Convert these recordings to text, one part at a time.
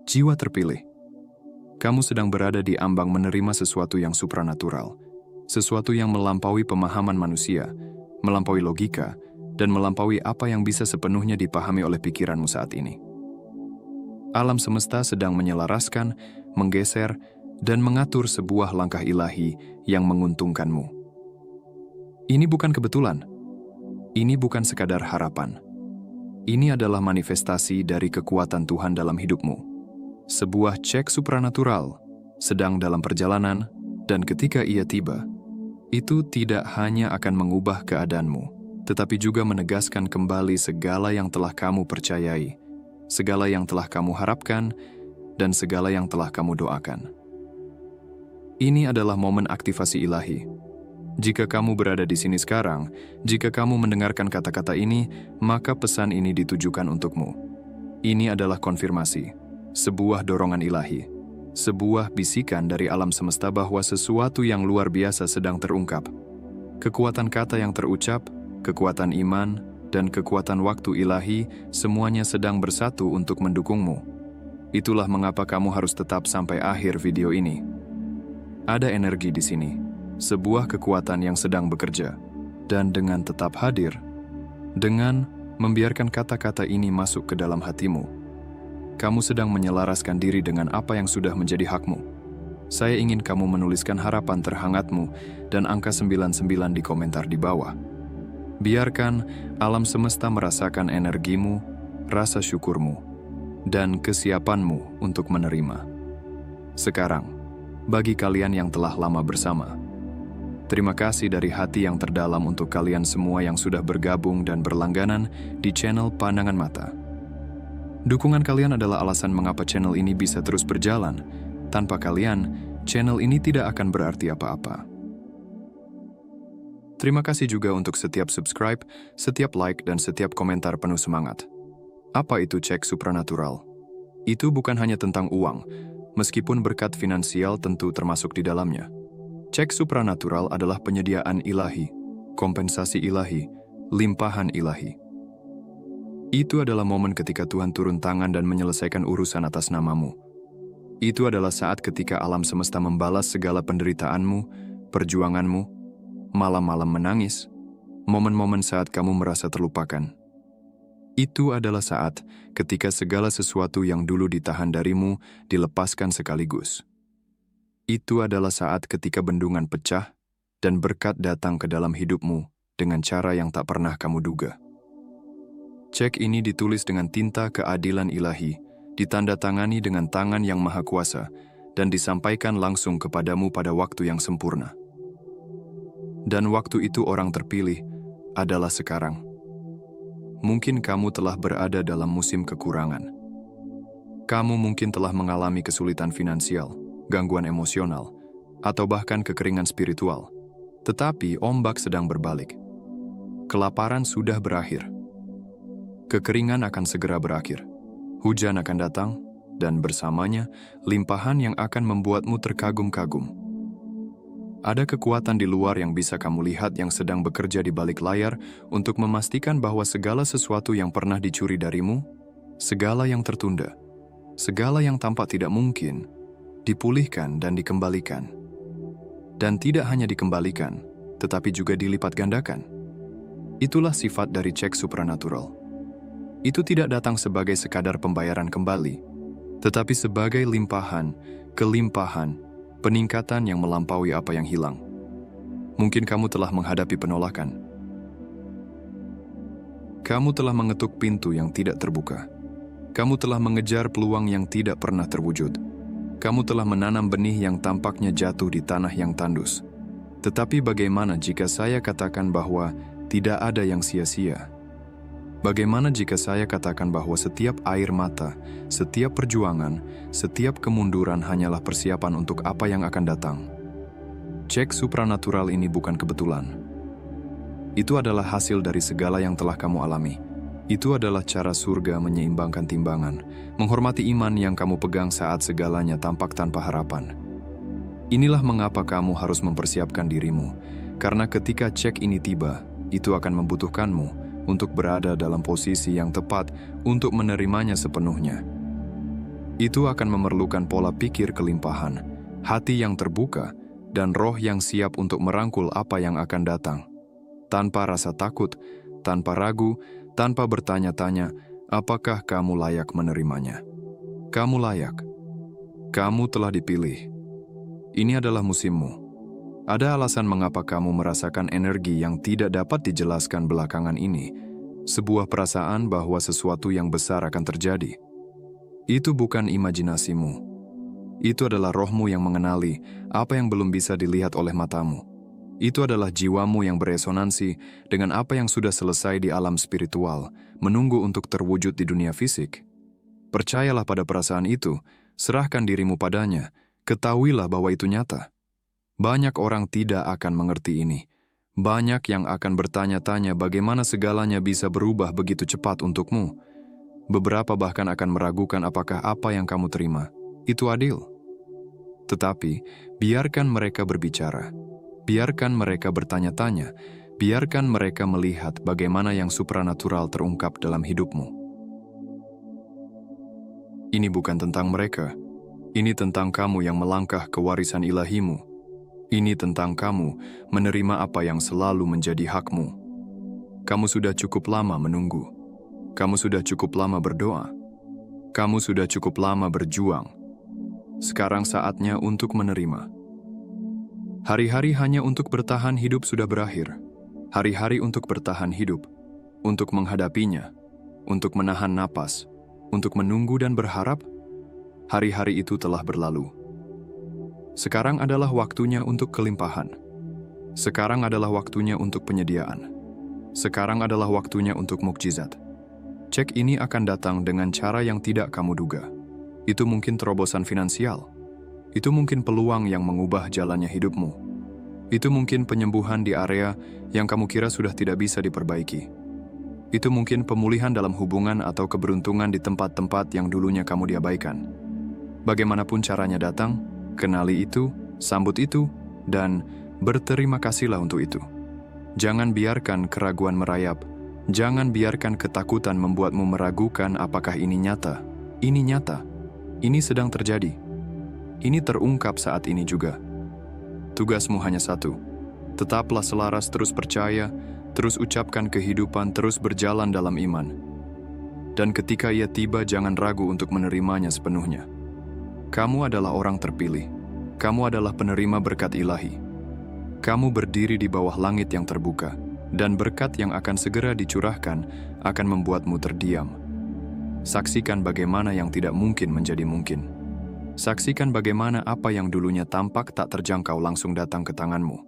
Jiwa terpilih. Kamu sedang berada di ambang menerima sesuatu yang supranatural, sesuatu yang melampaui pemahaman manusia, melampaui logika, dan melampaui apa yang bisa sepenuhnya dipahami oleh pikiranmu saat ini. Alam semesta sedang menyelaraskan, menggeser, dan mengatur sebuah langkah ilahi yang menguntungkanmu. Ini bukan kebetulan. Ini bukan sekadar harapan. Ini adalah manifestasi dari kekuatan Tuhan dalam hidupmu. Sebuah cek supranatural sedang dalam perjalanan, dan ketika ia tiba, itu tidak hanya akan mengubah keadaanmu, tetapi juga menegaskan kembali segala yang telah kamu percayai, segala yang telah kamu harapkan, dan segala yang telah kamu doakan. Ini adalah momen aktivasi ilahi. Jika kamu berada di sini sekarang, jika kamu mendengarkan kata-kata ini, maka pesan ini ditujukan untukmu. Ini adalah konfirmasi. Sebuah dorongan ilahi, sebuah bisikan dari alam semesta bahwa sesuatu yang luar biasa sedang terungkap. Kekuatan kata yang terucap, kekuatan iman, dan kekuatan waktu ilahi semuanya sedang bersatu untuk mendukungmu. Itulah mengapa kamu harus tetap sampai akhir video ini. Ada energi di sini, sebuah kekuatan yang sedang bekerja, dan dengan tetap hadir, dengan membiarkan kata-kata ini masuk ke dalam hatimu, kamu sedang menyelaraskan diri dengan apa yang sudah menjadi hakmu. Saya ingin kamu menuliskan harapan terhangatmu dan angka 99 di komentar di bawah. Biarkan alam semesta merasakan energimu, rasa syukurmu, dan kesiapanmu untuk menerima. Sekarang, bagi kalian yang telah lama bersama, terima kasih dari hati yang terdalam untuk kalian semua yang sudah bergabung dan berlangganan di channel Pandangan Mata. Dukungan kalian adalah alasan mengapa channel ini bisa terus berjalan. Tanpa kalian, channel ini tidak akan berarti apa-apa. Terima kasih juga untuk setiap subscribe, setiap like, dan setiap komentar penuh semangat. Apa itu cek supranatural? Itu bukan hanya tentang uang, meskipun berkat finansial tentu termasuk di dalamnya. Cek supranatural adalah penyediaan ilahi, kompensasi ilahi, limpahan ilahi. Itu adalah momen ketika Tuhan turun tangan dan menyelesaikan urusan atas namamu. Itu adalah saat ketika alam semesta membalas segala penderitaanmu, perjuanganmu, malam-malam menangis, momen-momen saat kamu merasa terlupakan. Itu adalah saat ketika segala sesuatu yang dulu ditahan darimu dilepaskan sekaligus. Itu adalah saat ketika bendungan pecah dan berkat datang ke dalam hidupmu dengan cara yang tak pernah kamu duga. Cek ini ditulis dengan tinta keadilan ilahi, ditandatangani dengan tangan yang maha kuasa, dan disampaikan langsung kepadamu pada waktu yang sempurna. Dan waktu itu orang terpilih adalah sekarang. Mungkin kamu telah berada dalam musim kekurangan. Kamu mungkin telah mengalami kesulitan finansial, gangguan emosional, atau bahkan kekeringan spiritual. Tetapi ombak sedang berbalik. Kelaparan sudah berakhir. Kekeringan akan segera berakhir. Hujan akan datang, dan bersamanya limpahan yang akan membuatmu terkagum-kagum. Ada kekuatan di luar yang bisa kamu lihat yang sedang bekerja di balik layar untuk memastikan bahwa segala sesuatu yang pernah dicuri darimu, segala yang tertunda, segala yang tampak tidak mungkin, dipulihkan dan dikembalikan. Dan tidak hanya dikembalikan, tetapi juga dilipat gandakan. Itulah sifat dari cek supranatural. Itu tidak datang sebagai sekadar pembayaran kembali, tetapi sebagai limpahan, kelimpahan, peningkatan yang melampaui apa yang hilang. Mungkin kamu telah menghadapi penolakan. Kamu telah mengetuk pintu yang tidak terbuka. Kamu telah mengejar peluang yang tidak pernah terwujud. Kamu telah menanam benih yang tampaknya jatuh di tanah yang tandus. Tetapi bagaimana jika saya katakan bahwa tidak ada yang sia-sia? Bagaimana jika saya katakan bahwa setiap air mata, setiap perjuangan, setiap kemunduran hanyalah persiapan untuk apa yang akan datang? Cek supranatural ini bukan kebetulan. Itu adalah hasil dari segala yang telah kamu alami. Itu adalah cara surga menyeimbangkan timbangan, menghormati iman yang kamu pegang saat segalanya tampak tanpa harapan. Inilah mengapa kamu harus mempersiapkan dirimu, karena ketika cek ini tiba, itu akan membutuhkanmu untuk berada dalam posisi yang tepat untuk menerimanya sepenuhnya. Itu akan memerlukan pola pikir kelimpahan, hati yang terbuka, dan roh yang siap untuk merangkul apa yang akan datang. Tanpa rasa takut, tanpa ragu, tanpa bertanya-tanya, apakah kamu layak menerimanya? Kamu layak. Kamu telah dipilih. Ini adalah musimmu. Ada alasan mengapa kamu merasakan energi yang tidak dapat dijelaskan belakangan ini, sebuah perasaan bahwa sesuatu yang besar akan terjadi. Itu bukan imajinasimu. Itu adalah rohmu yang mengenali apa yang belum bisa dilihat oleh matamu. Itu adalah jiwamu yang beresonansi dengan apa yang sudah selesai di alam spiritual, menunggu untuk terwujud di dunia fisik. Percayalah pada perasaan itu, serahkan dirimu padanya, ketahuilah bahwa itu nyata. Banyak orang tidak akan mengerti ini. Banyak yang akan bertanya-tanya bagaimana segalanya bisa berubah begitu cepat untukmu. Beberapa bahkan akan meragukan apakah apa yang kamu terima itu adil. Tetapi, biarkan mereka berbicara. Biarkan mereka bertanya-tanya. Biarkan mereka melihat bagaimana yang supranatural terungkap dalam hidupmu. Ini bukan tentang mereka. Ini tentang kamu yang melangkah ke warisan ilahimu. Ini tentang kamu menerima apa yang selalu menjadi hakmu. Kamu sudah cukup lama menunggu. Kamu sudah cukup lama berdoa. Kamu sudah cukup lama berjuang. Sekarang saatnya untuk menerima. Hari-hari hanya untuk bertahan hidup sudah berakhir. Hari-hari untuk bertahan hidup, untuk menghadapinya, untuk menahan napas, untuk menunggu dan berharap, hari-hari itu telah berlalu. Sekarang adalah waktunya untuk kelimpahan. Sekarang adalah waktunya untuk penyediaan. Sekarang adalah waktunya untuk mukjizat. Cek ini akan datang dengan cara yang tidak kamu duga. Itu mungkin terobosan finansial. Itu mungkin peluang yang mengubah jalannya hidupmu. Itu mungkin penyembuhan di area yang kamu kira sudah tidak bisa diperbaiki. Itu mungkin pemulihan dalam hubungan atau keberuntungan di tempat-tempat yang dulunya kamu diabaikan. Bagaimanapun caranya datang, kenali itu, sambut itu, dan berterima kasihlah untuk itu. Jangan biarkan keraguan merayap. Jangan biarkan ketakutan membuatmu meragukan apakah ini nyata. Ini nyata. Ini sedang terjadi. Ini terungkap saat ini juga. Tugasmu hanya satu. Tetaplah selaras, terus percaya, terus ucapkan kehidupan, terus berjalan dalam iman. Dan ketika ia tiba, jangan ragu untuk menerimanya sepenuhnya. Kamu adalah orang terpilih. Kamu adalah penerima berkat ilahi. Kamu berdiri di bawah langit yang terbuka, dan berkat yang akan segera dicurahkan akan membuatmu terdiam. Saksikan bagaimana yang tidak mungkin menjadi mungkin. Saksikan bagaimana apa yang dulunya tampak tak terjangkau langsung datang ke tanganmu.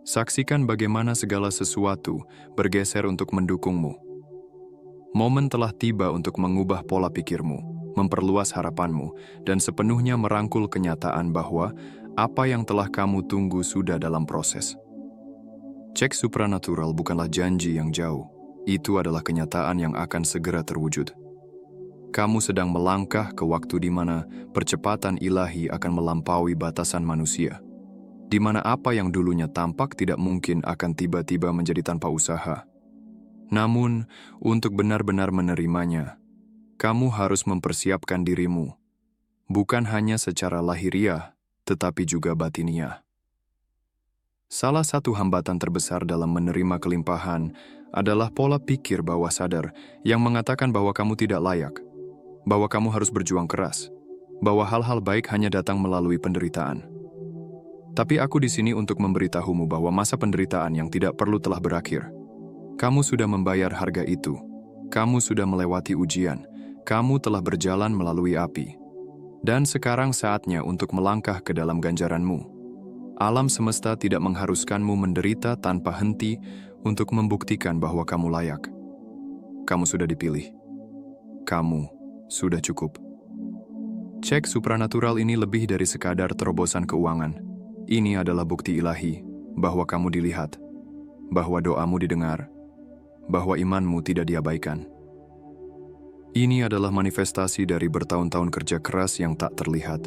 Saksikan bagaimana segala sesuatu bergeser untuk mendukungmu. Momen telah tiba untuk mengubah pola pikirmu, memperluas harapanmu, dan sepenuhnya merangkul kenyataan bahwa apa yang telah kamu tunggu sudah dalam proses. Cek supranatural bukanlah janji yang jauh. Itu adalah kenyataan yang akan segera terwujud. Kamu sedang melangkah ke waktu di mana percepatan ilahi akan melampaui batasan manusia. Di mana apa yang dulunya tampak tidak mungkin akan tiba-tiba menjadi tanpa usaha. Namun, untuk benar-benar menerimanya, kamu harus mempersiapkan dirimu. Bukan hanya secara lahiriah, tetapi juga batiniah. Salah satu hambatan terbesar dalam menerima kelimpahan adalah pola pikir bawah sadar yang mengatakan bahwa kamu tidak layak, bahwa kamu harus berjuang keras, bahwa hal-hal baik hanya datang melalui penderitaan. Tapi aku di sini untuk memberitahumu bahwa masa penderitaan yang tidak perlu telah berakhir. Kamu sudah membayar harga itu. Kamu sudah melewati ujian. Kamu telah berjalan melalui api. Dan sekarang saatnya untuk melangkah ke dalam ganjaranmu. Alam semesta tidak mengharuskanmu menderita tanpa henti untuk membuktikan bahwa kamu layak. Kamu sudah dipilih. Kamu sudah cukup. Cek supranatural ini lebih dari sekadar terobosan keuangan. Ini adalah bukti ilahi bahwa kamu dilihat, bahwa doamu didengar, bahwa imanmu tidak diabaikan. Ini adalah manifestasi dari bertahun-tahun kerja keras yang tak terlihat,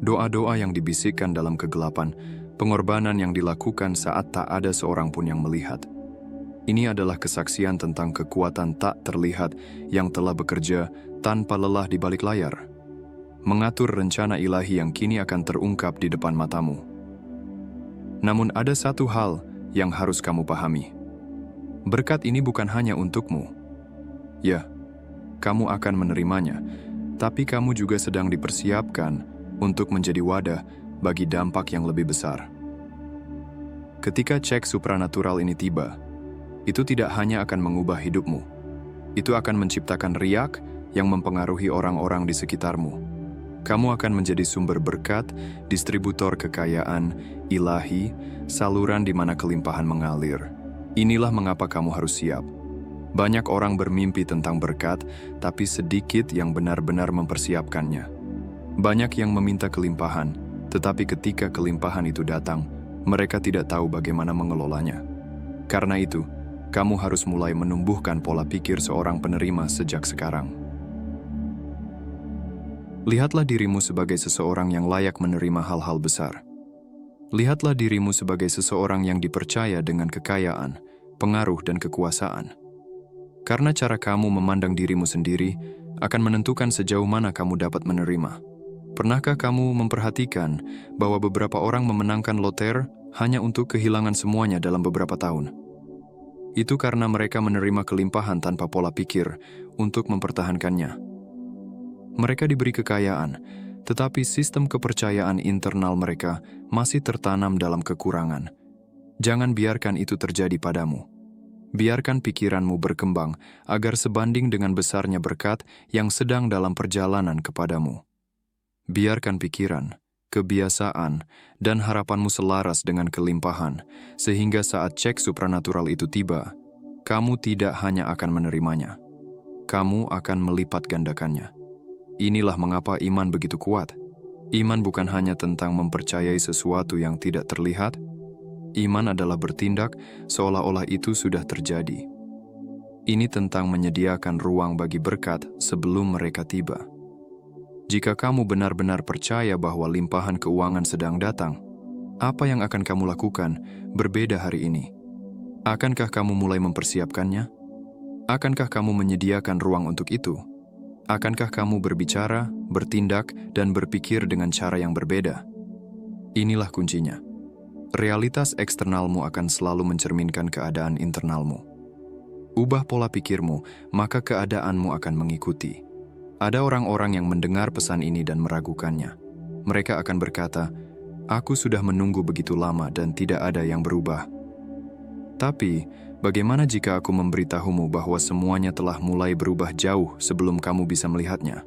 doa-doa yang dibisikkan dalam kegelapan, pengorbanan yang dilakukan saat tak ada seorang pun yang melihat. Ini adalah kesaksian tentang kekuatan tak terlihat yang telah bekerja tanpa lelah di balik layar. mengatur rencana ilahi yang kini akan terungkap di depan matamu. Namun ada satu hal yang harus kamu pahami. Berkat ini bukan hanya untukmu. Ya, kamu akan menerimanya, tapi kamu juga sedang dipersiapkan untuk menjadi wadah bagi dampak yang lebih besar. Ketika cek supranatural ini tiba, itu tidak hanya akan mengubah hidupmu. Itu akan menciptakan riak yang mempengaruhi orang-orang di sekitarmu. Kamu akan menjadi sumber berkat, distributor kekayaan, ilahi, saluran di mana kelimpahan mengalir. Inilah mengapa kamu harus siap. Banyak orang bermimpi tentang berkat, tapi sedikit yang benar-benar mempersiapkannya. Banyak yang meminta kelimpahan, tetapi ketika kelimpahan itu datang, mereka tidak tahu bagaimana mengelolanya. Karena itu, kamu harus mulai menumbuhkan pola pikir seorang penerima sejak sekarang. Lihatlah dirimu sebagai seseorang yang layak menerima hal-hal besar. Lihatlah dirimu sebagai seseorang yang dipercaya dengan kekayaan, pengaruh, dan kekuasaan. Karena cara kamu memandang dirimu sendiri akan menentukan sejauh mana kamu dapat menerima. Pernahkah kamu memperhatikan bahwa beberapa orang memenangkan loter hanya untuk kehilangan semuanya dalam beberapa tahun? Itu karena mereka menerima kelimpahan tanpa pola pikir untuk mempertahankannya. Mereka diberi kekayaan, tetapi sistem kepercayaan internal mereka masih tertanam dalam kekurangan. Jangan biarkan itu terjadi padamu. Biarkan pikiranmu berkembang agar sebanding dengan besarnya berkat yang sedang dalam perjalanan kepadamu. Biarkan pikiran, kebiasaan, dan harapanmu selaras dengan kelimpahan, sehingga saat cek supranatural itu tiba, kamu tidak hanya akan menerimanya, kamu akan melipat gandakannya. Inilah mengapa iman begitu kuat. Iman bukan hanya tentang mempercayai sesuatu yang tidak terlihat. Iman adalah bertindak seolah-olah itu sudah terjadi. Ini tentang menyediakan ruang bagi berkat sebelum mereka tiba. Jika kamu benar-benar percaya bahwa limpahan keuangan sedang datang, apa yang akan kamu lakukan berbeda hari ini? Akankah kamu mulai mempersiapkannya? Akankah kamu menyediakan ruang untuk itu? Akankah kamu berbicara, bertindak, dan berpikir dengan cara yang berbeda? Inilah kuncinya. Realitas eksternalmu akan selalu mencerminkan keadaan internalmu. Ubah pola pikirmu, maka keadaanmu akan mengikuti. Ada orang-orang yang mendengar pesan ini dan meragukannya. Mereka akan berkata, "Aku sudah menunggu begitu lama dan tidak ada yang berubah." Tapi, bagaimana jika aku memberitahumu bahwa semuanya telah mulai berubah jauh sebelum kamu bisa melihatnya?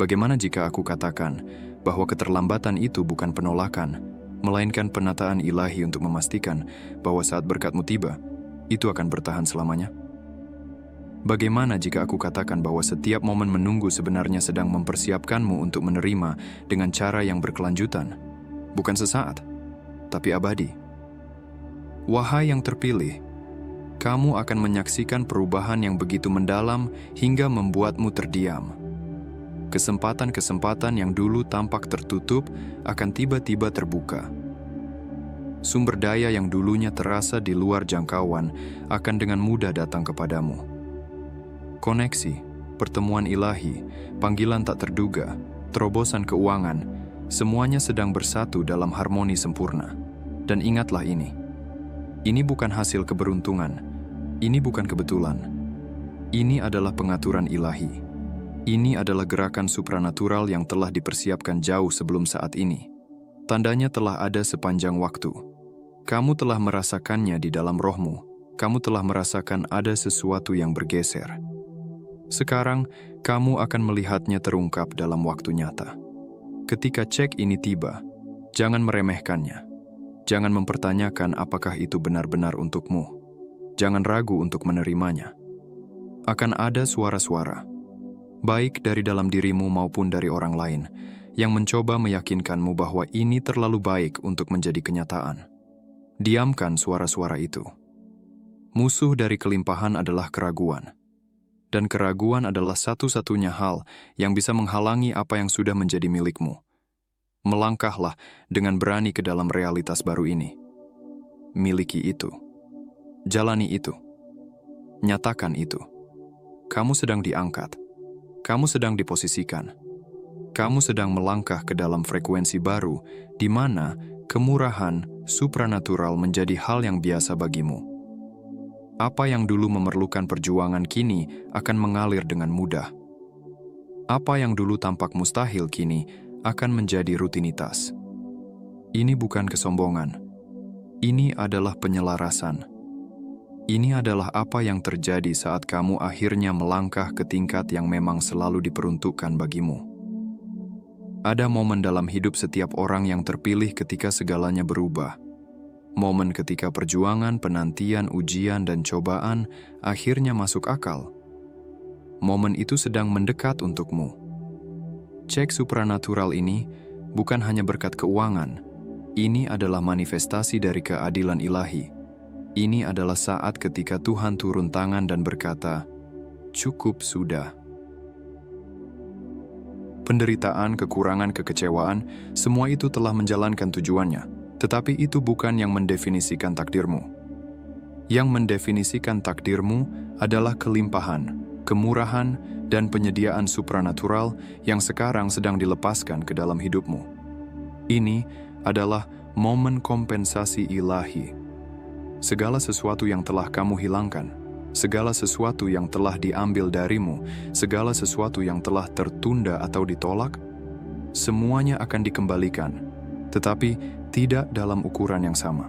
Bagaimana jika aku katakan bahwa keterlambatan itu bukan penolakan, melainkan penataan ilahi untuk memastikan bahwa saat berkatmu tiba, itu akan bertahan selamanya? Bagaimana jika aku katakan bahwa setiap momen menunggu sebenarnya sedang mempersiapkanmu untuk menerima dengan cara yang berkelanjutan, bukan sesaat, tapi abadi? Wahai yang terpilih, kamu akan menyaksikan perubahan yang begitu mendalam hingga membuatmu terdiam. Kesempatan-kesempatan yang dulu tampak tertutup akan tiba-tiba terbuka. Sumber daya yang dulunya terasa di luar jangkauan akan dengan mudah datang kepadamu. Koneksi, pertemuan ilahi, panggilan tak terduga, terobosan keuangan, semuanya sedang bersatu dalam harmoni sempurna. Dan ingatlah ini bukan hasil keberuntungan, ini bukan kebetulan. Ini adalah pengaturan ilahi. Ini adalah gerakan supranatural yang telah dipersiapkan jauh sebelum saat ini. Tandanya telah ada sepanjang waktu. Kamu telah merasakannya di dalam rohmu. Kamu telah merasakan ada sesuatu yang bergeser. Sekarang, kamu akan melihatnya terungkap dalam waktu nyata. Ketika cek ini tiba, jangan meremehkannya. Jangan mempertanyakan apakah itu benar-benar untukmu. Jangan ragu untuk menerimanya. Akan ada suara-suara, baik dari dalam dirimu maupun dari orang lain, yang mencoba meyakinkanmu bahwa ini terlalu baik untuk menjadi kenyataan. Diamkan suara-suara itu. Musuh dari kelimpahan adalah keraguan. Dan keraguan adalah satu-satunya hal yang bisa menghalangi apa yang sudah menjadi milikmu. Melangkahlah dengan berani ke dalam realitas baru ini. Miliki itu. Jalani itu. Nyatakan itu. Kamu sedang diangkat. Kamu sedang diposisikan. Kamu sedang melangkah ke dalam frekuensi baru, di mana kemurahan supranatural menjadi hal yang biasa bagimu. Apa yang dulu memerlukan perjuangan kini akan mengalir dengan mudah. Apa yang dulu tampak mustahil kini akan menjadi rutinitas. Ini bukan kesombongan. Ini adalah penyelarasan. Ini adalah apa yang terjadi saat kamu akhirnya melangkah ke tingkat yang memang selalu diperuntukkan bagimu. Ada momen dalam hidup setiap orang yang terpilih ketika segalanya berubah. Momen ketika perjuangan, penantian, ujian, dan cobaan akhirnya masuk akal. Momen itu sedang mendekat untukmu. Cek supranatural ini bukan hanya berkat keuangan. Ini adalah manifestasi dari keadilan ilahi. Ini adalah saat ketika Tuhan turun tangan dan berkata, "Cukup sudah." Penderitaan, kekurangan, kekecewaan, semua itu telah menjalankan tujuannya. Tetapi itu bukan yang mendefinisikan takdirmu. Yang mendefinisikan takdirmu adalah kelimpahan, kemurahan, dan penyediaan supranatural yang sekarang sedang dilepaskan ke dalam hidupmu. Ini adalah momen kompensasi ilahi. Segala sesuatu yang telah kamu hilangkan, segala sesuatu yang telah diambil darimu, segala sesuatu yang telah tertunda atau ditolak, semuanya akan dikembalikan, tetapi tidak dalam ukuran yang sama.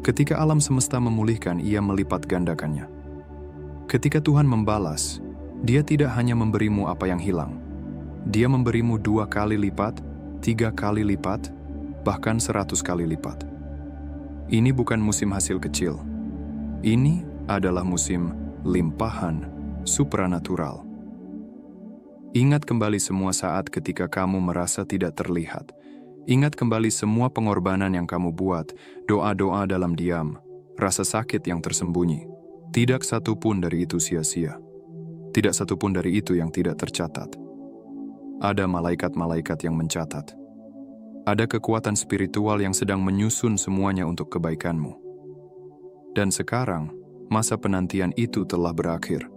Ketika alam semesta memulihkan, Ia melipat gandakannya. Ketika Tuhan membalas, Dia tidak hanya memberimu apa yang hilang. Dia memberimu 2 kali lipat, 3 kali lipat, bahkan 100 kali lipat. Ini bukan musim hasil kecil. Ini adalah musim limpahan supranatural. Ingat kembali semua saat ketika kamu merasa tidak terlihat. Ingat kembali semua pengorbanan yang kamu buat, doa-doa dalam diam, rasa sakit yang tersembunyi. Tidak satu pun dari itu sia-sia. Tidak satu pun dari itu yang tidak tercatat. Ada malaikat-malaikat yang mencatat. Ada kekuatan spiritual yang sedang menyusun semuanya untuk kebaikanmu. Dan sekarang, masa penantian itu telah berakhir.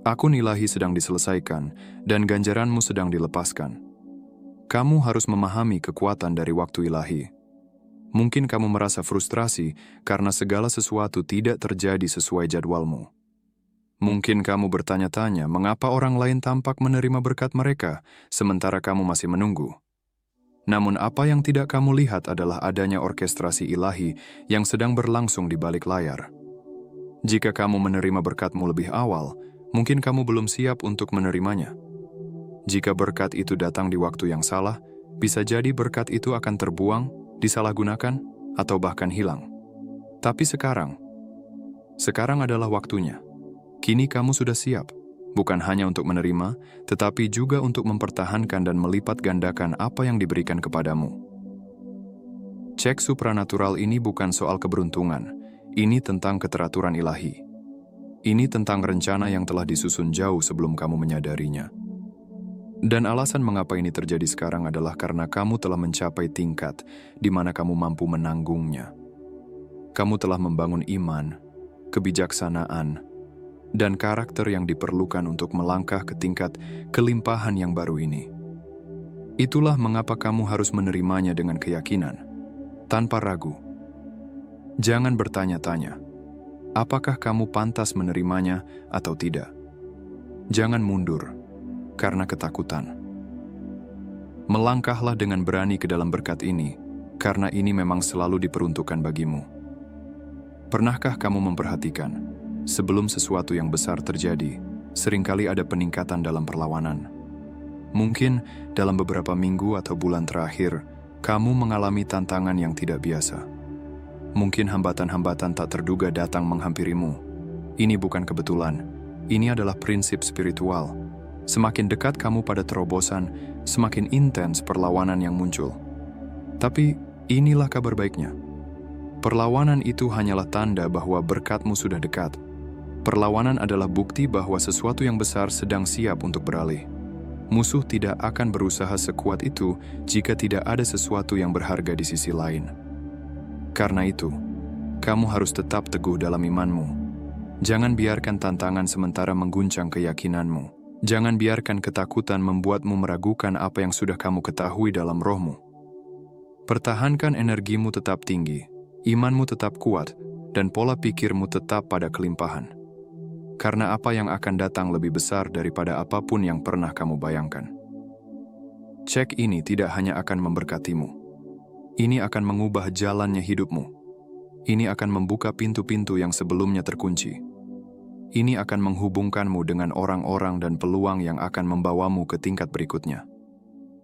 Akun ilahi sedang diselesaikan, dan ganjaranmu sedang dilepaskan. Kamu harus memahami kekuatan dari waktu ilahi. Mungkin kamu merasa frustrasi karena segala sesuatu tidak terjadi sesuai jadwalmu. Mungkin kamu bertanya-tanya mengapa orang lain tampak menerima berkat mereka, sementara kamu masih menunggu. Namun apa yang tidak kamu lihat adalah adanya orkestrasi ilahi yang sedang berlangsung di balik layar. Jika kamu menerima berkatmu lebih awal, mungkin kamu belum siap untuk menerimanya. Jika berkat itu datang di waktu yang salah, bisa jadi berkat itu akan terbuang, disalahgunakan, atau bahkan hilang. Tapi sekarang adalah waktunya. Kini kamu sudah siap, bukan hanya untuk menerima, tetapi juga untuk mempertahankan dan melipat gandakan apa yang diberikan kepadamu. Cek supranatural ini bukan soal keberuntungan, ini tentang keteraturan ilahi. Ini tentang rencana yang telah disusun jauh sebelum kamu menyadarinya. Dan alasan mengapa ini terjadi sekarang adalah karena kamu telah mencapai tingkat di mana kamu mampu menanggungnya. Kamu telah membangun iman, kebijaksanaan, dan karakter yang diperlukan untuk melangkah ke tingkat kelimpahan yang baru ini. Itulah mengapa kamu harus menerimanya dengan keyakinan, tanpa ragu. Jangan bertanya-tanya, apakah kamu pantas menerimanya atau tidak. Jangan mundur karena ketakutan. Melangkahlah dengan berani ke dalam berkat ini, karena ini memang selalu diperuntukkan bagimu. Pernahkah kamu memperhatikan, sebelum sesuatu yang besar terjadi, seringkali ada peningkatan dalam perlawanan. Mungkin dalam beberapa minggu atau bulan terakhir, kamu mengalami tantangan yang tidak biasa. Mungkin hambatan-hambatan tak terduga datang menghampirimu. Ini bukan kebetulan, ini adalah prinsip spiritual. Semakin dekat kamu pada terobosan, semakin intens perlawanan yang muncul. Tapi inilah kabar baiknya. Perlawanan itu hanyalah tanda bahwa berkatmu sudah dekat. Perlawanan adalah bukti bahwa sesuatu yang besar sedang siap untuk beralih. Musuh tidak akan berusaha sekuat itu jika tidak ada sesuatu yang berharga di sisi lain. Karena itu, kamu harus tetap teguh dalam imanmu. Jangan biarkan tantangan sementara mengguncang keyakinanmu. Jangan biarkan ketakutan membuatmu meragukan apa yang sudah kamu ketahui dalam rohmu. Pertahankan energimu tetap tinggi, imanmu tetap kuat, dan pola pikirmu tetap pada kelimpahan. Karena apa yang akan datang lebih besar daripada apapun yang pernah kamu bayangkan. Cek ini tidak hanya akan memberkatimu. Ini akan mengubah jalannya hidupmu. Ini akan membuka pintu-pintu yang sebelumnya terkunci. Ini akan menghubungkanmu dengan orang-orang dan peluang yang akan membawamu ke tingkat berikutnya.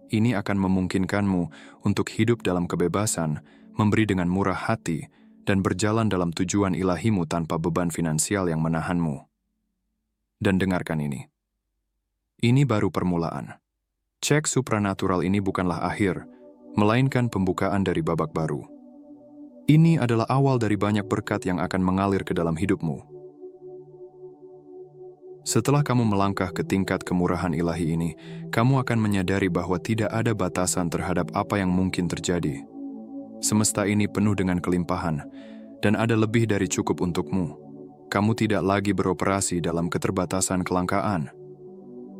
Ini akan memungkinkanmu untuk hidup dalam kebebasan, memberi dengan murah hati, dan berjalan dalam tujuan ilahimu tanpa beban finansial yang menahanmu. Dan dengarkan ini. Ini baru permulaan. Cek supranatural ini bukanlah akhir, melainkan pembukaan dari babak baru. Ini adalah awal dari banyak berkat yang akan mengalir ke dalam hidupmu. Setelah kamu melangkah ke tingkat kemurahan ilahi ini, kamu akan menyadari bahwa tidak ada batasan terhadap apa yang mungkin terjadi. Semesta ini penuh dengan kelimpahan, dan ada lebih dari cukup untukmu. Kamu tidak lagi beroperasi dalam keterbatasan kelangkaan.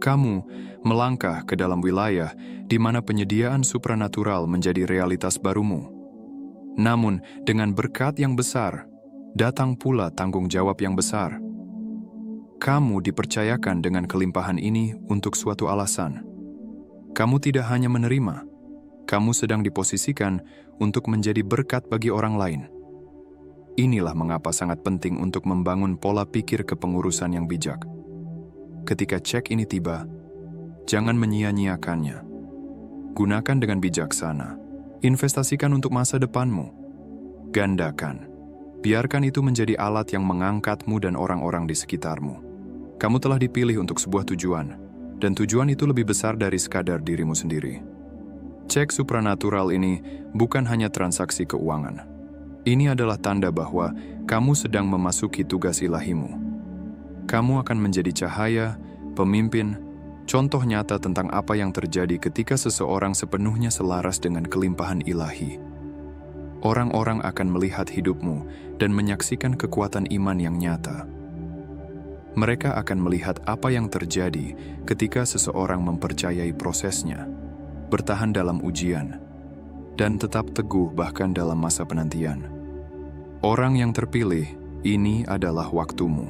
Kamu melangkah ke dalam wilayah di mana penyediaan supranatural menjadi realitas barumu. Namun, dengan berkat yang besar, datang pula tanggung jawab yang besar. Kamu dipercayakan dengan kelimpahan ini untuk suatu alasan. Kamu tidak hanya menerima, kamu sedang diposisikan untuk menjadi berkat bagi orang lain. Inilah mengapa sangat penting untuk membangun pola pikir kepengurusan yang bijak. Ketika cek ini tiba, jangan menyia-nyiakannya. Gunakan dengan bijaksana. Investasikan untuk masa depanmu. Gandakan. Biarkan itu menjadi alat yang mengangkatmu dan orang-orang di sekitarmu. Kamu telah dipilih untuk sebuah tujuan, dan tujuan itu lebih besar dari sekadar dirimu sendiri. Cek supranatural ini bukan hanya transaksi keuangan. Ini adalah tanda bahwa kamu sedang memasuki tugas ilahimu. Kamu akan menjadi cahaya, pemimpin, contoh nyata tentang apa yang terjadi ketika seseorang sepenuhnya selaras dengan kelimpahan ilahi. Orang-orang akan melihat hidupmu dan menyaksikan kekuatan iman yang nyata. Mereka akan melihat apa yang terjadi ketika seseorang mempercayai prosesnya, bertahan dalam ujian, dan tetap teguh bahkan dalam masa penantian. Orang yang terpilih, ini adalah waktumu.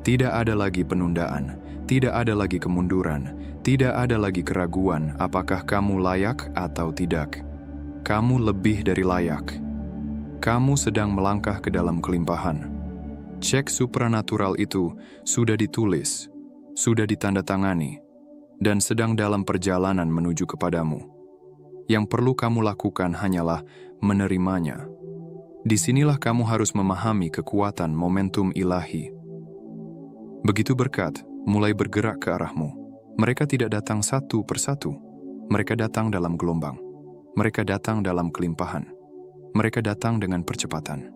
Tidak ada lagi penundaan, tidak ada lagi kemunduran, tidak ada lagi keraguan apakah kamu layak atau tidak. Kamu lebih dari layak. Kamu sedang melangkah ke dalam kelimpahan. Cek supranatural itu sudah ditulis, sudah ditandatangani, dan sedang dalam perjalanan menuju kepadamu. Yang perlu kamu lakukan hanyalah menerimanya. Disinilah kamu harus memahami kekuatan momentum ilahi. Begitu berkat mulai bergerak ke arahmu. Mereka tidak datang satu persatu. Mereka datang dalam gelombang. Mereka datang dalam kelimpahan. Mereka datang dengan percepatan.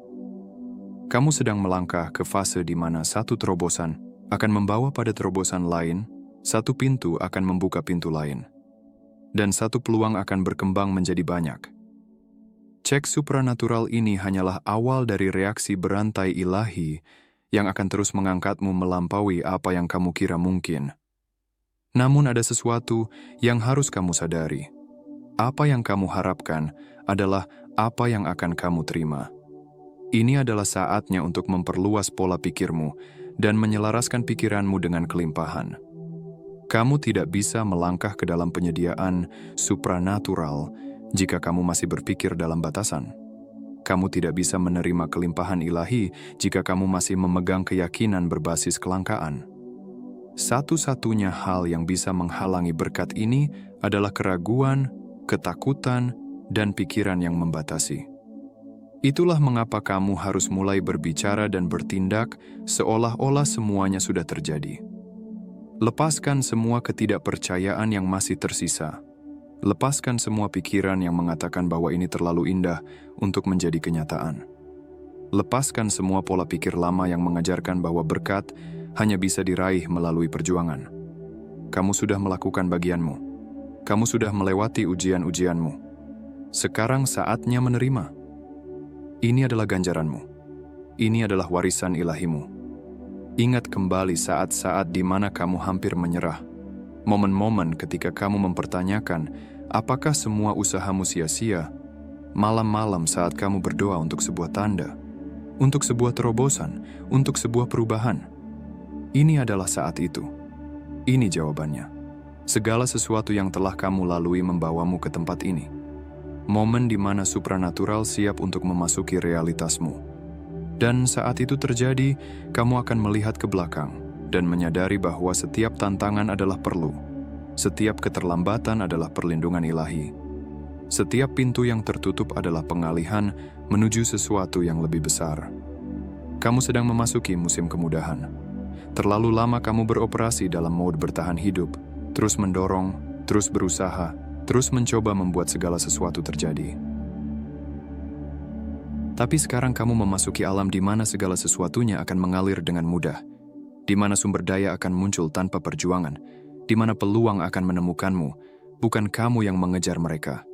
Kamu sedang melangkah ke fase di mana satu terobosan akan membawa pada terobosan lain, satu pintu akan membuka pintu lain, dan satu peluang akan berkembang menjadi banyak. Cek supranatural ini hanyalah awal dari reaksi berantai ilahi yang akan terus mengangkatmu melampaui apa yang kamu kira mungkin. Namun ada sesuatu yang harus kamu sadari. Apa yang kamu harapkan adalah apa yang akan kamu terima. Ini adalah saatnya untuk memperluas pola pikirmu dan menyelaraskan pikiranmu dengan kelimpahan. Kamu tidak bisa melangkah ke dalam penyediaan supranatural jika kamu masih berpikir dalam batasan. Kamu tidak bisa menerima kelimpahan ilahi jika kamu masih memegang keyakinan berbasis kelangkaan. Satu-satunya hal yang bisa menghalangi berkat ini adalah keraguan, ketakutan, dan pikiran yang membatasi. Itulah mengapa kamu harus mulai berbicara dan bertindak seolah-olah semuanya sudah terjadi. Lepaskan semua ketidakpercayaan yang masih tersisa. Lepaskan semua pikiran yang mengatakan bahwa ini terlalu indah untuk menjadi kenyataan. Lepaskan semua pola pikir lama yang mengajarkan bahwa berkat hanya bisa diraih melalui perjuangan. Kamu sudah melakukan bagianmu. Kamu sudah melewati ujian-ujianmu. Sekarang saatnya menerima. Ini adalah ganjaranmu. Ini adalah warisan ilahimu. Ingat kembali saat-saat di mana kamu hampir menyerah. Momen-momen ketika kamu mempertanyakan apakah semua usahamu sia-sia. Malam-malam saat kamu berdoa untuk sebuah tanda, untuk sebuah terobosan, untuk sebuah perubahan. Ini adalah saat itu. Ini jawabannya. Segala sesuatu yang telah kamu lalui membawamu ke tempat ini. Momen di mana supranatural siap untuk memasuki realitasmu. Dan saat itu terjadi, kamu akan melihat ke belakang dan menyadari bahwa setiap tantangan adalah perlu. Setiap keterlambatan adalah perlindungan ilahi. Setiap pintu yang tertutup adalah pengalihan menuju sesuatu yang lebih besar. Kamu sedang memasuki musim kemudahan. Terlalu lama kamu beroperasi dalam mode bertahan hidup, terus mendorong, terus berusaha, terus mencoba membuat segala sesuatu terjadi. Tapi sekarang kamu memasuki alam di mana segala sesuatunya akan mengalir dengan mudah, di mana sumber daya akan muncul tanpa perjuangan, di mana peluang akan menemukanmu, bukan kamu yang mengejar mereka.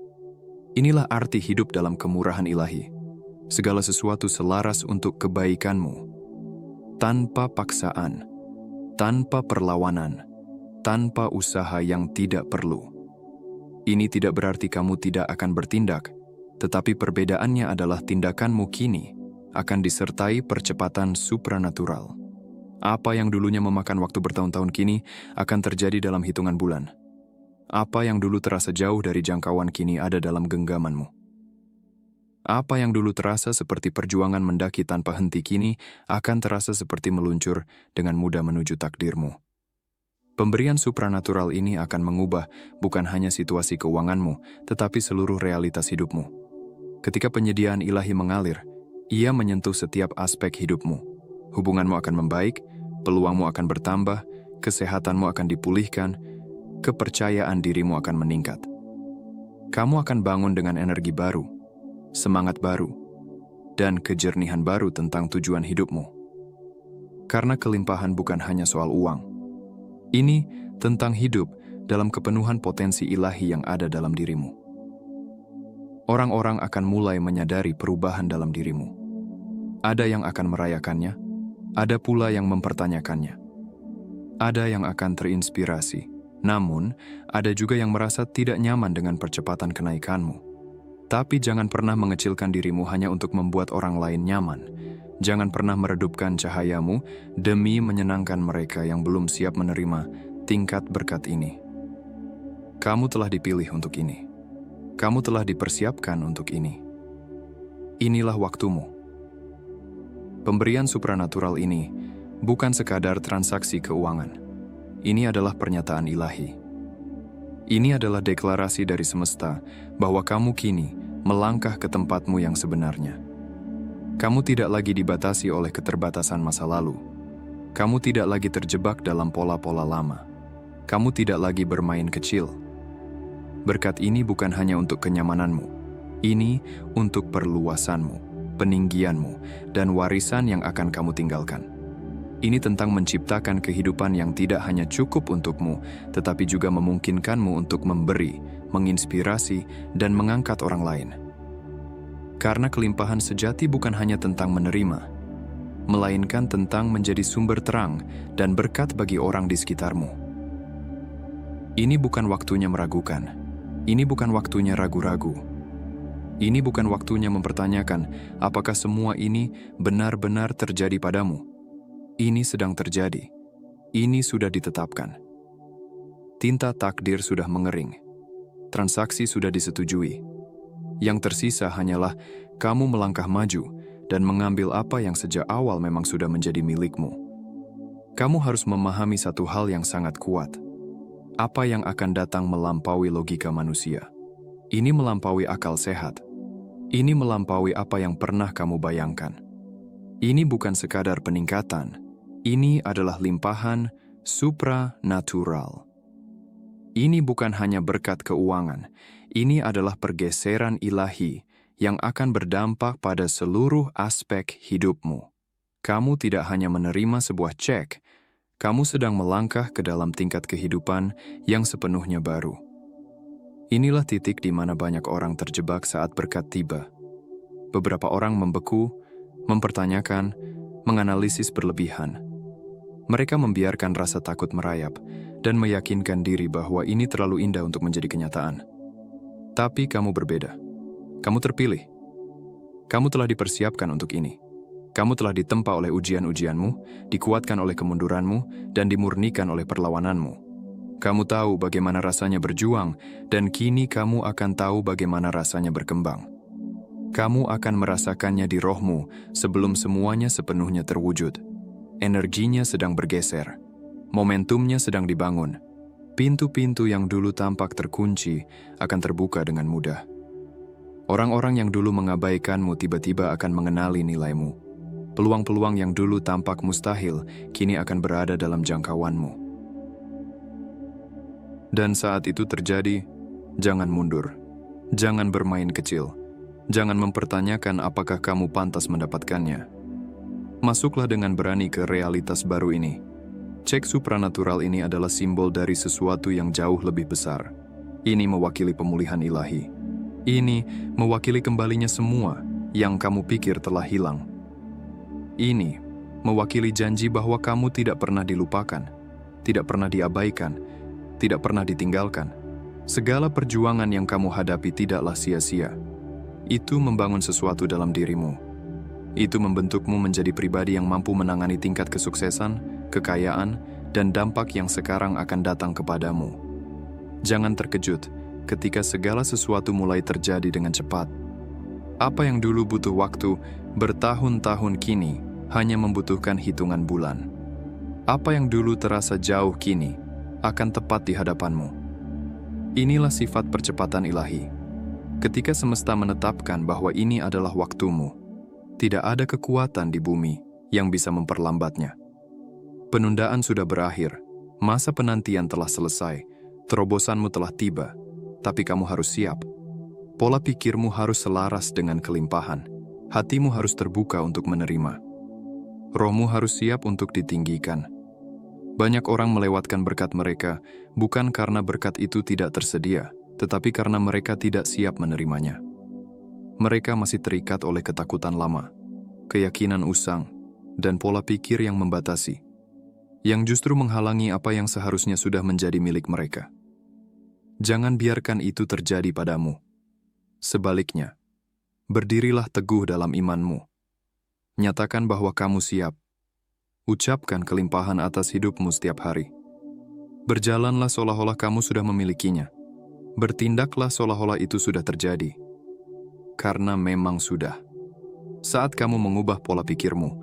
Inilah arti hidup dalam kemurahan ilahi. Segala sesuatu selaras untuk kebaikanmu. Tanpa paksaan, tanpa perlawanan, tanpa usaha yang tidak perlu. Ini tidak berarti kamu tidak akan bertindak, tetapi perbedaannya adalah tindakanmu kini akan disertai percepatan supranatural. Apa yang dulunya memakan waktu bertahun-tahun kini akan terjadi dalam hitungan bulan. Apa yang dulu terasa jauh dari jangkauan kini ada dalam genggamanmu. Apa yang dulu terasa seperti perjuangan mendaki tanpa henti kini akan terasa seperti meluncur dengan mudah menuju takdirmu. Pemberian supranatural ini akan mengubah bukan hanya situasi keuanganmu, tetapi seluruh realitas hidupmu. Ketika penyediaan ilahi mengalir, ia menyentuh setiap aspek hidupmu. Hubunganmu akan membaik, peluangmu akan bertambah, kesehatanmu akan dipulihkan, kepercayaan dirimu akan meningkat. Kamu akan bangun dengan energi baru, semangat baru, dan kejernihan baru tentang tujuan hidupmu. Karena kelimpahan bukan hanya soal uang. Ini tentang hidup dalam kepenuhan potensi ilahi yang ada dalam dirimu. Orang-orang akan mulai menyadari perubahan dalam dirimu. Ada yang akan merayakannya, ada pula yang mempertanyakannya. Ada yang akan terinspirasi. Namun, ada juga yang merasa tidak nyaman dengan percepatan kenaikanmu. Tapi jangan pernah mengecilkan dirimu hanya untuk membuat orang lain nyaman. Jangan pernah meredupkan cahayamu demi menyenangkan mereka yang belum siap menerima tingkat berkat ini. Kamu telah dipilih untuk ini. Kamu telah dipersiapkan untuk ini. Inilah waktumu. Pemberian supranatural ini bukan sekadar transaksi keuangan. Ini adalah pernyataan ilahi. Ini adalah deklarasi dari semesta bahwa kamu kini melangkah ke tempatmu yang sebenarnya. Kamu tidak lagi dibatasi oleh keterbatasan masa lalu. Kamu tidak lagi terjebak dalam pola-pola lama. Kamu tidak lagi bermain kecil. Berkat ini bukan hanya untuk kenyamananmu. Ini untuk perluasanmu, peninggianmu, dan warisan yang akan kamu tinggalkan. Ini tentang menciptakan kehidupan yang tidak hanya cukup untukmu, tetapi juga memungkinkanmu untuk memberi, menginspirasi, dan mengangkat orang lain. Karena kelimpahan sejati bukan hanya tentang menerima, melainkan tentang menjadi sumber terang dan berkat bagi orang di sekitarmu. Ini bukan waktunya meragukan. Ini bukan waktunya ragu-ragu. Ini bukan waktunya mempertanyakan apakah semua ini benar-benar terjadi padamu. Ini sedang terjadi. Ini sudah ditetapkan. Tinta takdir sudah mengering. Transaksi sudah disetujui. Yang tersisa hanyalah kamu melangkah maju dan mengambil apa yang sejak awal memang sudah menjadi milikmu. Kamu harus memahami satu hal yang sangat kuat. Apa yang akan datang melampaui logika manusia. Ini melampaui akal sehat. Ini melampaui apa yang pernah kamu bayangkan. Ini bukan sekadar peningkatan. Ini adalah limpahan supranatural. Ini bukan hanya berkat keuangan. Ini adalah pergeseran ilahi yang akan berdampak pada seluruh aspek hidupmu. Kamu tidak hanya menerima sebuah cek, kamu sedang melangkah ke dalam tingkat kehidupan yang sepenuhnya baru. Inilah titik di mana banyak orang terjebak saat berkat tiba. Beberapa orang membeku, mempertanyakan, menganalisis berlebihan. Mereka membiarkan rasa takut merayap dan meyakinkan diri bahwa ini terlalu indah untuk menjadi kenyataan. Tapi kamu berbeda. Kamu terpilih. Kamu telah dipersiapkan untuk ini. Kamu telah ditempa oleh ujian-ujianmu, dikuatkan oleh kemunduranmu, dan dimurnikan oleh perlawananmu. Kamu tahu bagaimana rasanya berjuang, dan kini kamu akan tahu bagaimana rasanya berkembang. Kamu akan merasakannya di rohmu sebelum semuanya sepenuhnya terwujud. Energinya sedang bergeser. Momentumnya sedang dibangun. Pintu-pintu yang dulu tampak terkunci akan terbuka dengan mudah. Orang-orang yang dulu mengabaikanmu tiba-tiba akan mengenali nilaimu. Peluang-peluang yang dulu tampak mustahil kini akan berada dalam jangkauanmu. Dan saat itu terjadi, jangan mundur. Jangan bermain kecil. Jangan mempertanyakan apakah kamu pantas mendapatkannya. Masuklah dengan berani ke realitas baru ini. Cek supranatural ini adalah simbol dari sesuatu yang jauh lebih besar. Ini mewakili pemulihan ilahi. Ini mewakili kembalinya semua yang kamu pikir telah hilang. Ini mewakili janji bahwa kamu tidak pernah dilupakan, tidak pernah diabaikan, tidak pernah ditinggalkan. Segala perjuangan yang kamu hadapi tidaklah sia-sia. Itu membangun sesuatu dalam dirimu. Itu membentukmu menjadi pribadi yang mampu menangani tingkat kesuksesan, kekayaan, dan dampak yang sekarang akan datang kepadamu. Jangan terkejut ketika segala sesuatu mulai terjadi dengan cepat. Apa yang dulu butuh waktu bertahun-tahun kini hanya membutuhkan hitungan bulan. Apa yang dulu terasa jauh kini akan tepat di hadapanmu. Inilah sifat percepatan ilahi. Ketika semesta menetapkan bahwa ini adalah waktumu, tidak ada kekuatan di bumi yang bisa memperlambatnya. Penundaan sudah berakhir, masa penantian telah selesai, terobosanmu telah tiba, tapi kamu harus siap. Pola pikirmu harus selaras dengan kelimpahan. Hatimu harus terbuka untuk menerima. Rohmu harus siap untuk ditinggikan. Banyak orang melewatkan berkat mereka, bukan karena berkat itu tidak tersedia, tetapi karena mereka tidak siap menerimanya. Mereka masih terikat oleh ketakutan lama, keyakinan usang, dan pola pikir yang membatasi, yang justru menghalangi apa yang seharusnya sudah menjadi milik mereka. Jangan biarkan itu terjadi padamu. Sebaliknya, berdirilah teguh dalam imanmu. Nyatakan bahwa kamu siap. Ucapkan kelimpahan atas hidupmu setiap hari. Berjalanlah seolah-olah kamu sudah memilikinya. Bertindaklah seolah-olah itu sudah terjadi. Karena memang sudah. Saat kamu mengubah pola pikirmu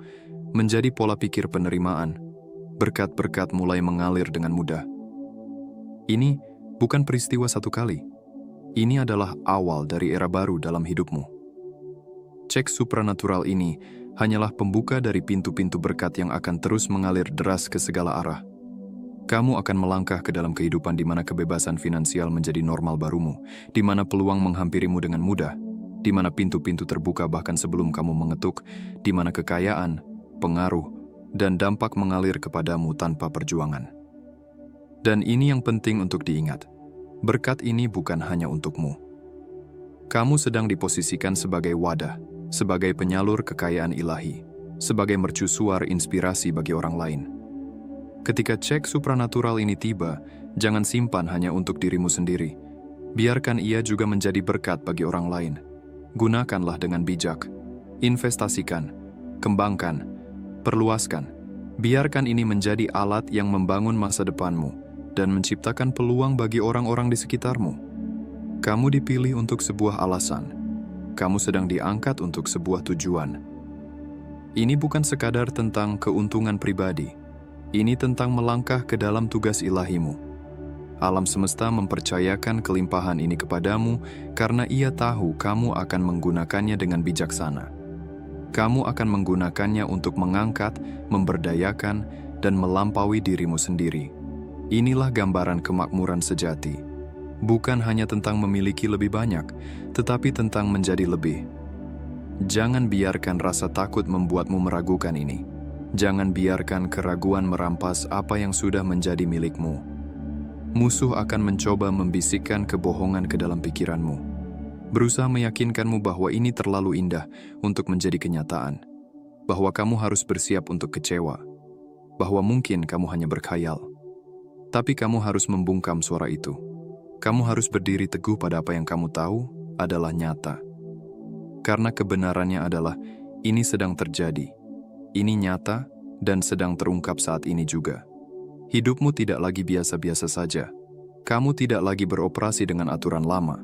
menjadi pola pikir penerimaan, berkat-berkat mulai mengalir dengan mudah. Ini bukan peristiwa satu kali. Ini adalah awal dari era baru dalam hidupmu. Cek supranatural ini hanyalah pembuka dari pintu-pintu berkat yang akan terus mengalir deras ke segala arah. Kamu akan melangkah ke dalam kehidupan di mana kebebasan finansial menjadi normal barumu, di mana peluang menghampirimu dengan mudah, di mana pintu-pintu terbuka bahkan sebelum kamu mengetuk, di mana kekayaan, pengaruh, dan dampak mengalir kepadamu tanpa perjuangan. Dan ini yang penting untuk diingat. Berkat ini bukan hanya untukmu. Kamu sedang diposisikan sebagai wadah, sebagai penyalur kekayaan ilahi, sebagai mercusuar inspirasi bagi orang lain. Ketika cek supranatural ini tiba, jangan simpan hanya untuk dirimu sendiri. Biarkan ia juga menjadi berkat bagi orang lain. Gunakanlah dengan bijak. Investasikan, kembangkan, perluaskan. Biarkan ini menjadi alat yang membangun masa depanmu dan menciptakan peluang bagi orang-orang di sekitarmu. Kamu dipilih untuk sebuah alasan. Kamu sedang diangkat untuk sebuah tujuan. Ini bukan sekadar tentang keuntungan pribadi. Ini tentang melangkah ke dalam tugas ilahimu. Alam semesta mempercayakan kelimpahan ini kepadamu karena ia tahu kamu akan menggunakannya dengan bijaksana. Kamu akan menggunakannya untuk mengangkat, memberdayakan, dan melampaui dirimu sendiri. Inilah gambaran kemakmuran sejati. Bukan hanya tentang memiliki lebih banyak, tetapi tentang menjadi lebih. Jangan biarkan rasa takut membuatmu meragukan ini. Jangan biarkan keraguan merampas apa yang sudah menjadi milikmu. Musuh akan mencoba membisikkan kebohongan ke dalam pikiranmu. Berusaha meyakinkanmu bahwa ini terlalu indah untuk menjadi kenyataan. Bahwa kamu harus bersiap untuk kecewa. bahwa mungkin kamu hanya berkhayal. Tapi kamu harus membungkam suara itu. Kamu harus berdiri teguh pada apa yang kamu tahu adalah nyata. Karena kebenarannya adalah ini sedang terjadi. Ini nyata dan sedang terungkap saat ini juga. Hidupmu tidak lagi biasa-biasa saja. Kamu tidak lagi beroperasi dengan aturan lama.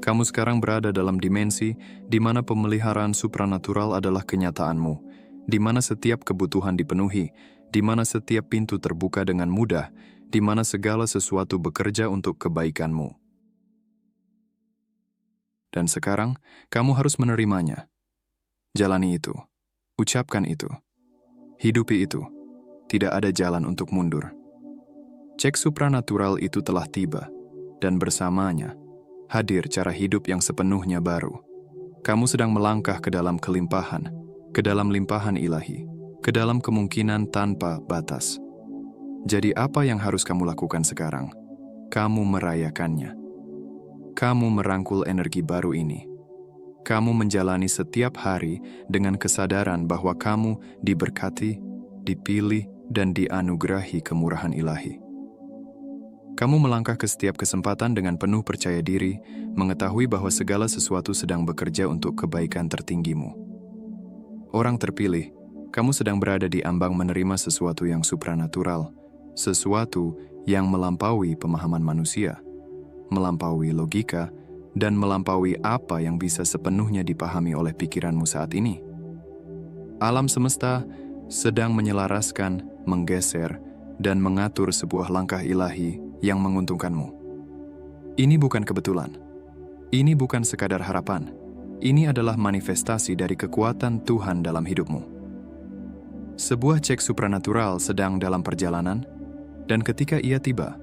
Kamu sekarang berada dalam dimensi di mana pemeliharaan supranatural adalah kenyataanmu, di mana setiap kebutuhan dipenuhi, di mana setiap pintu terbuka dengan mudah, di mana segala sesuatu bekerja untuk kebaikanmu. Dan sekarang, kamu harus menerimanya. Jalani itu. Ucapkan itu. Hidupi itu. Tidak ada jalan untuk mundur. Cek supranatural itu telah tiba, dan bersamanya, hadir cara hidup yang sepenuhnya baru. Kamu sedang melangkah ke dalam kelimpahan, ke dalam limpahan ilahi, ke dalam kemungkinan tanpa batas. Jadi apa yang harus kamu lakukan sekarang? Kamu merayakannya. Kamu merangkul energi baru ini. Kamu menjalani setiap hari dengan kesadaran bahwa kamu diberkati, dipilih, dan dianugerahi kemurahan ilahi. Kamu melangkah ke setiap kesempatan dengan penuh percaya diri, mengetahui bahwa segala sesuatu sedang bekerja untuk kebaikan tertinggimu. Orang terpilih, kamu sedang berada di ambang menerima sesuatu yang supranatural, sesuatu yang melampaui pemahaman manusia, melampaui logika, dan melampaui apa yang bisa sepenuhnya dipahami oleh pikiranmu saat ini. Alam semesta sedang menyelaraskan, menggeser, dan mengatur sebuah langkah ilahi yang menguntungkanmu. Ini bukan kebetulan. Ini bukan sekadar harapan. Ini adalah manifestasi dari kekuatan Tuhan dalam hidupmu. Sebuah cek supranatural sedang dalam perjalanan, dan ketika ia tiba,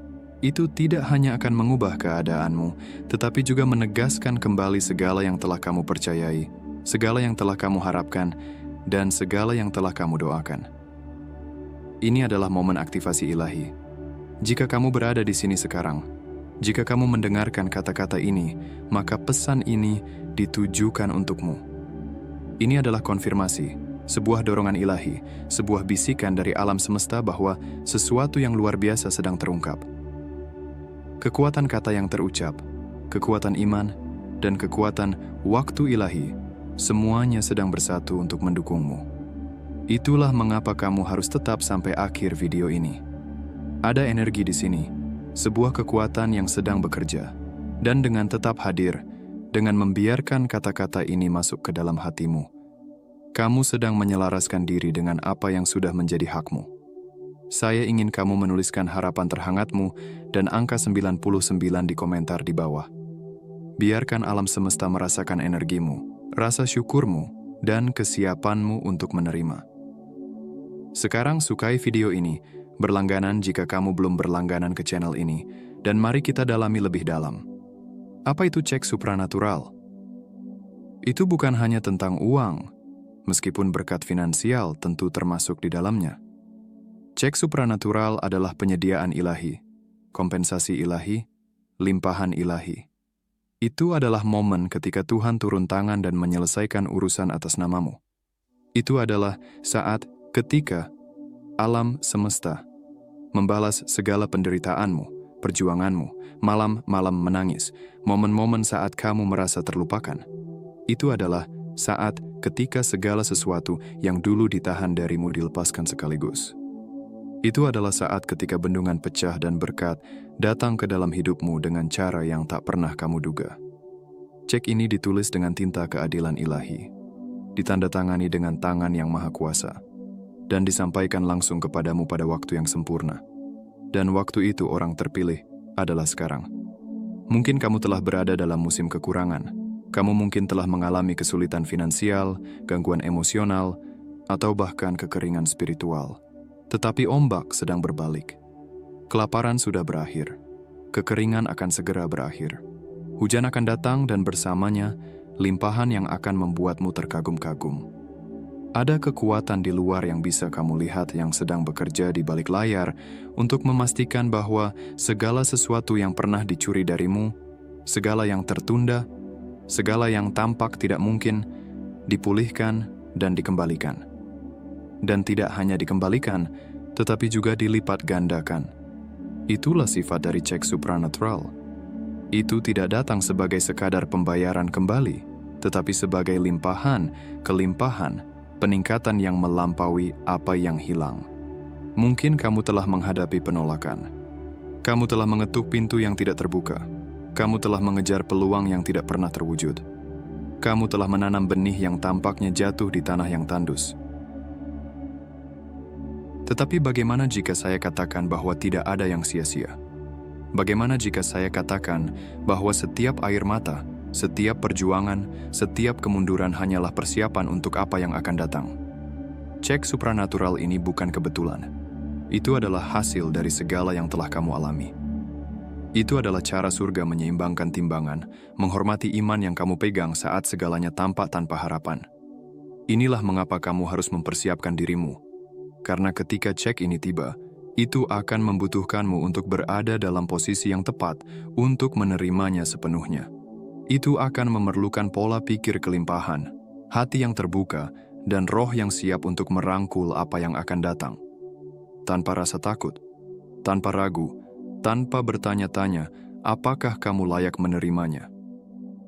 itu tidak hanya akan mengubah keadaanmu, tetapi juga menegaskan kembali segala yang telah kamu percayai, segala yang telah kamu harapkan, dan segala yang telah kamu doakan. Ini adalah momen aktivasi ilahi. Jika kamu berada di sini sekarang, jika kamu mendengarkan kata-kata ini, maka pesan ini ditujukan untukmu. Ini adalah konfirmasi, sebuah dorongan ilahi, sebuah bisikan dari alam semesta bahwa sesuatu yang luar biasa sedang terungkap. Kekuatan kata yang terucap, kekuatan iman, dan kekuatan waktu ilahi, semuanya sedang bersatu untuk mendukungmu. Itulah mengapa kamu harus tetap sampai akhir video ini. Ada energi di sini, sebuah kekuatan yang sedang bekerja, dan dengan tetap hadir, dengan membiarkan kata-kata ini masuk ke dalam hatimu, kamu sedang menyelaraskan diri dengan apa yang sudah menjadi hakmu. Saya ingin kamu menuliskan harapan terhangatmu dan angka 99 di komentar di bawah. Biarkan alam semesta merasakan energimu, rasa syukurmu, dan kesiapanmu untuk menerima. Sekarang sukai video ini, berlangganan jika kamu belum berlangganan ke channel ini, dan mari kita dalami lebih dalam. Apa itu cek supranatural? Itu bukan hanya tentang uang, meskipun berkat finansial tentu termasuk di dalamnya. Cek supranatural adalah penyediaan ilahi, kompensasi ilahi, limpahan ilahi. Itu adalah momen ketika Tuhan turun tangan dan menyelesaikan urusan atas namamu. Itu adalah saat ketika alam semesta membalas segala penderitaanmu, perjuanganmu, malam-malam menangis, momen-momen saat kamu merasa terlupakan. Itu adalah saat ketika segala sesuatu yang dulu ditahan darimu dilepaskan sekaligus. Itu adalah saat ketika bendungan pecah dan berkat datang ke dalam hidupmu dengan cara yang tak pernah kamu duga. Cek ini ditulis dengan tinta keadilan ilahi, ditandatangani dengan tangan yang maha kuasa, dan disampaikan langsung kepadamu pada waktu yang sempurna. Dan waktu itu orang terpilih adalah sekarang. Mungkin kamu telah berada dalam musim kekurangan. Kamu mungkin telah mengalami kesulitan finansial, gangguan emosional, atau bahkan kekeringan spiritual. Tetapi ombak sedang berbalik. Kelaparan sudah berakhir. Kekeringan akan segera berakhir. Hujan akan datang dan bersamanya limpahan yang akan membuatmu terkagum-kagum. Ada kekuatan di luar yang bisa kamu lihat yang sedang bekerja di balik layar untuk memastikan bahwa segala sesuatu yang pernah dicuri darimu, segala yang tertunda, segala yang tampak tidak mungkin, dipulihkan dan dikembalikan. Dan tidak hanya dikembalikan, tetapi juga dilipat gandakan. Itulah sifat dari cek supranatural. Itu tidak datang sebagai sekadar pembayaran kembali, tetapi sebagai limpahan, kelimpahan, peningkatan yang melampaui apa yang hilang. Mungkin kamu telah menghadapi penolakan. Kamu telah mengetuk pintu yang tidak terbuka. Kamu telah mengejar peluang yang tidak pernah terwujud. Kamu telah menanam benih yang tampaknya jatuh di tanah yang tandus. Tetapi bagaimana jika saya katakan bahwa tidak ada yang sia-sia? Bagaimana jika saya katakan bahwa setiap air mata, setiap perjuangan, setiap kemunduran hanyalah persiapan untuk apa yang akan datang? Cek supranatural ini bukan kebetulan. Itu adalah hasil dari segala yang telah kamu alami. Itu adalah cara surga menyeimbangkan timbangan, menghormati iman yang kamu pegang saat segalanya tampak tanpa harapan. Inilah mengapa kamu harus mempersiapkan dirimu. Karena ketika cek ini tiba, itu akan membutuhkanmu untuk berada dalam posisi yang tepat untuk menerimanya sepenuhnya. Itu akan memerlukan pola pikir kelimpahan, hati yang terbuka, dan roh yang siap untuk merangkul apa yang akan datang. Tanpa rasa takut, tanpa ragu, tanpa bertanya-tanya, apakah kamu layak menerimanya?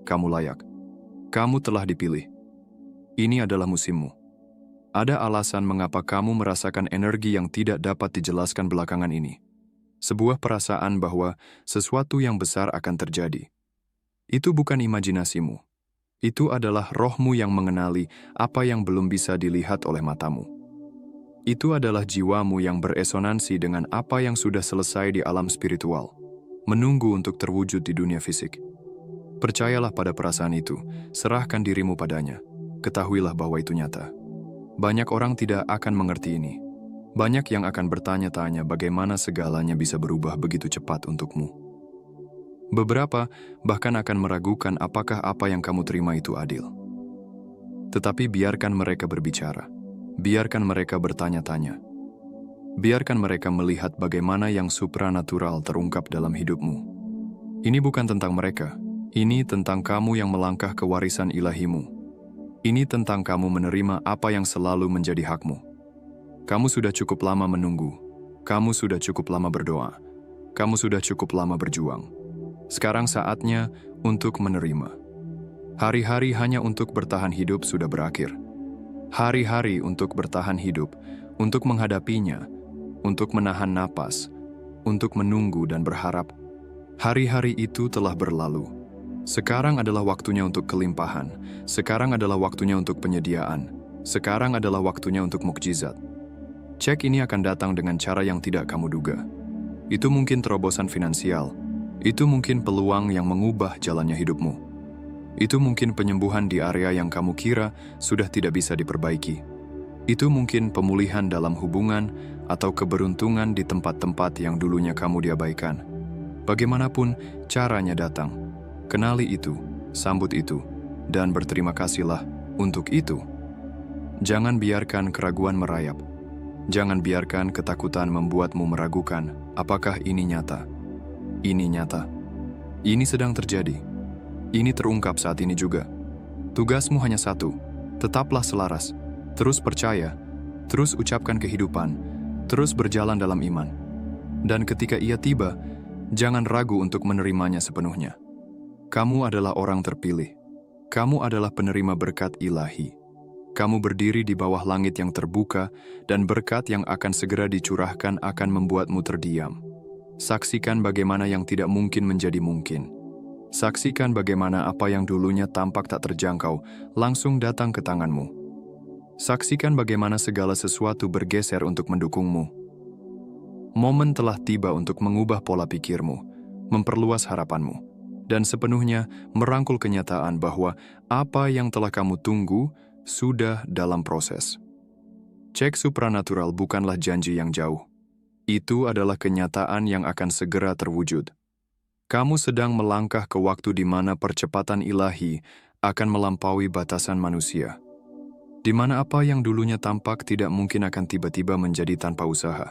Kamu layak. Kamu telah dipilih. Ini adalah musimmu. Ada alasan mengapa kamu merasakan energi yang tidak dapat dijelaskan belakangan ini. Sebuah perasaan bahwa sesuatu yang besar akan terjadi. Itu bukan imajinasimu. Itu adalah rohmu yang mengenali apa yang belum bisa dilihat oleh matamu. Itu adalah jiwamu yang beresonansi dengan apa yang sudah selesai di alam spiritual, menunggu untuk terwujud di dunia fisik. Percayalah pada perasaan itu, serahkan dirimu padanya, ketahuilah bahwa itu nyata. Banyak orang tidak akan mengerti ini. Banyak yang akan bertanya-tanya bagaimana segalanya bisa berubah begitu cepat untukmu. Beberapa bahkan akan meragukan apakah apa yang kamu terima itu adil. Tetapi biarkan mereka berbicara. Biarkan mereka bertanya-tanya. Biarkan mereka melihat bagaimana yang supranatural terungkap dalam hidupmu. Ini bukan tentang mereka. Ini tentang kamu yang melangkah ke warisan ilahimu. Ini tentang kamu menerima apa yang selalu menjadi hakmu. Kamu sudah cukup lama menunggu. Kamu sudah cukup lama berdoa. Kamu sudah cukup lama berjuang. Sekarang saatnya untuk menerima. Hari-hari hanya untuk bertahan hidup sudah berakhir. Hari-hari untuk bertahan hidup, untuk menghadapinya, untuk menahan napas, untuk menunggu dan berharap. Hari-hari itu telah berlalu. Sekarang adalah waktunya untuk kelimpahan. Sekarang adalah waktunya untuk penyediaan. Sekarang adalah waktunya untuk mukjizat. Cek ini akan datang dengan cara yang tidak kamu duga. Itu mungkin terobosan finansial. Itu mungkin peluang yang mengubah jalannya hidupmu. Itu mungkin penyembuhan di area yang kamu kira sudah tidak bisa diperbaiki. Itu mungkin pemulihan dalam hubungan atau keberuntungan di tempat-tempat yang dulunya kamu diabaikan. Bagaimanapun caranya datang. Kenali itu, sambut itu, dan berterima kasihlah untuk itu. Jangan biarkan keraguan merayap. Jangan biarkan ketakutan membuatmu meragukan apakah ini nyata. Ini nyata. Ini sedang terjadi. Ini terungkap saat ini juga. Tugasmu hanya satu, tetaplah selaras, terus percaya, terus ucapkan kehidupan, terus berjalan dalam iman. Dan ketika ia tiba, jangan ragu untuk menerimanya sepenuhnya. Kamu adalah orang terpilih. Kamu adalah penerima berkat ilahi. Kamu berdiri di bawah langit yang terbuka, dan berkat yang akan segera dicurahkan akan membuatmu terdiam. Saksikan bagaimana yang tidak mungkin menjadi mungkin. Saksikan bagaimana apa yang dulunya tampak tak terjangkau langsung datang ke tanganmu. Saksikan bagaimana segala sesuatu bergeser untuk mendukungmu. Momen telah tiba untuk mengubah pola pikirmu, memperluas harapanmu, dan sepenuhnya merangkul kenyataan bahwa apa yang telah kamu tunggu sudah dalam proses. Cek supranatural bukanlah janji yang jauh. Itu adalah kenyataan yang akan segera terwujud. Kamu sedang melangkah ke waktu di mana percepatan ilahi akan melampaui batasan manusia. Di mana apa yang dulunya tampak tidak mungkin akan tiba-tiba menjadi tanpa usaha.